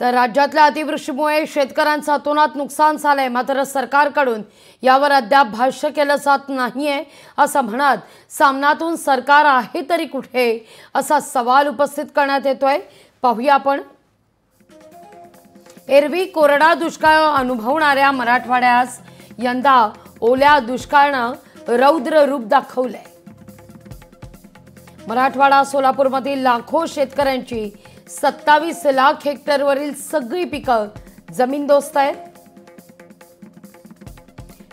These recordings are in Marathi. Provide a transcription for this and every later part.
तर राज्यातल्या अतिवृष्टीमुळे शेतकऱ्यांचं अतोनात नुकसान झालंय, मात्र सरकारकडून यावर अद्याप भाष्य केलं जात नाहीये असं म्हणत सामनातून सरकार आहे तरी कुठे असा सवाल उपस्थित करण्यात येतोय। पाहूया आपण। एरवी कोरडा दुष्काळ अनुभवणाऱ्या मराठवाड्यास यंदा ओल्या दुष्काळानं रौद्र रूप दाखवलंय। मराठवाडा सोलापूरमधील लाखो शेतकऱ्यांची 27 लाख हेक्टरवरील सगळी पिकं जमीनदोस्त आहेत।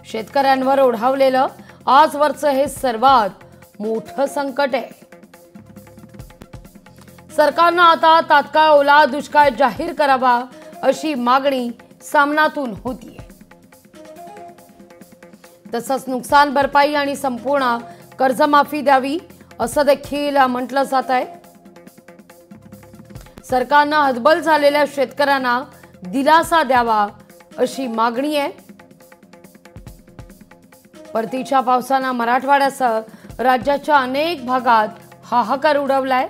शेतकऱ्यांवर ओढावलेलं आजवरचं हे सर्वात मोठं संकट आहे। सरकारनं आता तात्काळ ओला दुष्काळ जाहीर करावा अशी मागणी सामनातून होतीये। तसंच नुकसान भरपाई आणि संपूर्ण कर्जमाफी द्यावी असं देखील म्हटलं जात आहे। सरकारनं हतबल झालेल्या शेतकऱ्यांना दिलासा द्यावा अशी मागणी आहे। परतीच्या पावसानं मराठवाड्यासह राज्याच्या अनेक भागात हाहाकार उडवलाय।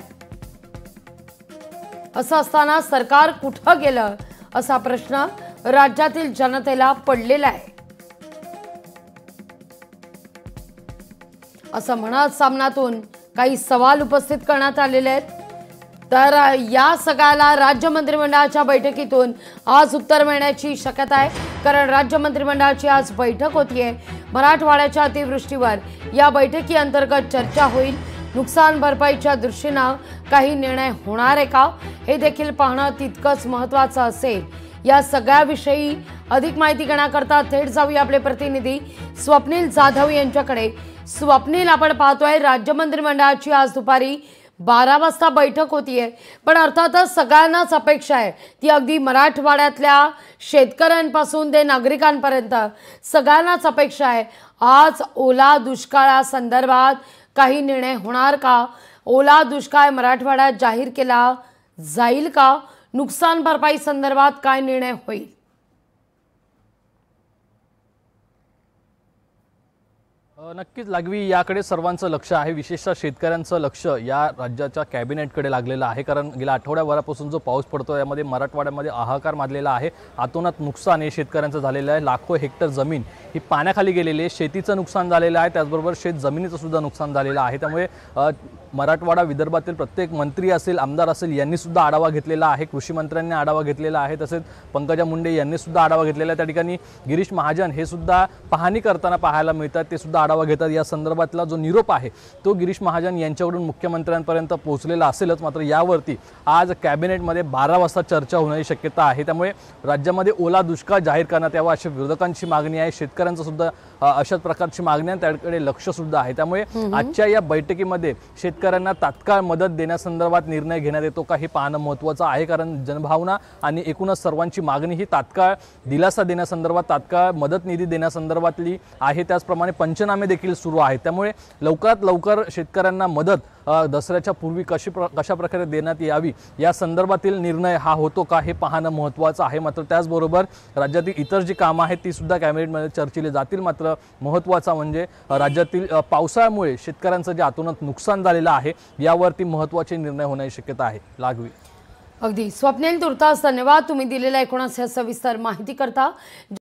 असं असताना सरकार कुठं गेलं असा प्रश्न राज्यातील जनतेला पडलेला आहे। असं म्हणत सामनातून काही सवाल उपस्थित करण्यात आलेले आहेत। तर या सगळ्याला राज्य मंत्रिमंडळाच्या बैठकीतून आज उत्तर मिळण्याची शक्यता आहे, कारण राज्य मंत्रिमंडळाची आज बैठक होतीये। मराठवाड्याच्या अतिवृष्टीवर या बैठकी अंतर्गत चर्चा होईल। नुकसान भरपाईच्या दृष्टीनं काही निर्णय होणार आहे का हे देखील पाहणं तितकंच महत्त्वाचं असेल। या सगळ्याविषयी अधिक माहिती घेण्याकरता थेट जाऊया आपले प्रतिनिधी स्वप्नील जाधव यांच्याकडे। स्वप्नील, आपण पाहतोय राज्य मंत्रिमंडळाची आज दुपारी 12 वाजता बैठक होतीये, पण अर्थातच सगळ्यांनाच अपेक्षा आहे ती अगदी मराठवाड्यातल्या शेतकऱ्यांपासून ते नागरिकांपर्यंत सगळ्यांनाच अपेक्षा आहे आज ओला दुष्काळासंदर्भात काही निर्णय होणार का? ओला दुष्काळ मराठवाड्यात जाहीर केला जाईल का? नुकसान भरपाई संदर्भात काय निर्णय होईल? नक्कीच लागवी, याकडे सर्वांचं लक्ष आहे। विशेषतः शेतकऱ्यांचं लक्ष या राज्याच्या कॅबिनेटकडे लागलेलं आहे, कारण गेल्या आठवड्याभरापासून जो पाऊस पडतो यामध्ये मराठवाड्यामध्ये हाहाकार माजलेला आहे। अतोनात नुकसान हे शेतकऱ्यांचं झालेलं आहे। लाखो हेक्टर जमीन ही पाण्याखाली गेलेली आहे। शेतीचं नुकसान झालेलं आहे, त्याचबरोबर शेत जमिनीचं सुद्धा नुकसान झालेलं आहे। त्यामुळे मराठवाडा विदर्भातील प्रत्येक मंत्री असेल, आमदार असेल, यांनी सुद्धा आढावा घेतलेला आहे। कृषी मंत्र्यांनी आढावा घेतलेला आहे, तसेच पंकजा मुंडे यांनी सुद्धा आढावा घेतलेला आहे। त्या ठिकाणी गिरीश महाजन हे सुद्धा पाहणी करताना पाहायला मिळतात, ते सुद्धा आढावा घेतात। या संदर्भातला जो निरोप आहे तो गिरीश महाजन यांच्याकडून मुख्यमंत्र्यांपर्यंत पोहोचलेला असेलच, मात्र यावरती आज कॅबिनेटमध्ये 12 वाजता चर्चा होण्याची शक्यता आहे। त्यामुळे राज्यामध्ये ओला दुष्काळ जाहीर करण्यात यावा अशी विरोधकांची मागणी आहे। शेतकऱ्यांचं सुद्धा अशाच प्रकारची मागणी आहे, त्याकडे लक्ष सुद्धा आहे। त्यामुळे आजच्या या बैठकीमध्ये शेतकऱ्यांना तात्काळ मदत देण्यासंदर्भात निर्णय घेण्यात येतो का हे पाहणं महत्त्वाचं आहे, कारण जनभावना आणि एकूणच सर्वांची मागणी ही तात्काळ दिलासा देण्यासंदर्भात, तात्काळ मदत निधी देण्यासंदर्भातली आहे। त्याचप्रमाणे पंचनामे देखील सुरू आहेत। त्यामुळे लवकरात लवकर शेतकऱ्यांना मदत दसऱ्याच्या पूर्वी कशा प्रकारे देण्यात यावी या संदर्भातील निर्णय हा होतो का हे पाहणं महत्त्वाचं आहे। मात्र त्याचबरोबर राज्यातील इतर जी कामं आहेत ती सुद्धा कॅबिनेटमध्ये चर्चेली जातील। मात्र महत्त्वाचा म्हणजे राज्यातील पावसाळ्यामुळे शेतकऱ्यांचं जे अतोनात नुकसान झालेलं आहे यावरती महत्त्वाचे निर्णय होण्याची शक्यता आहे। लागवी, अगदी स्वप्नील, तुर्तास धन्यवाद तुम्ही दिलेल्या एकूणच सविस्तर माहिती करता।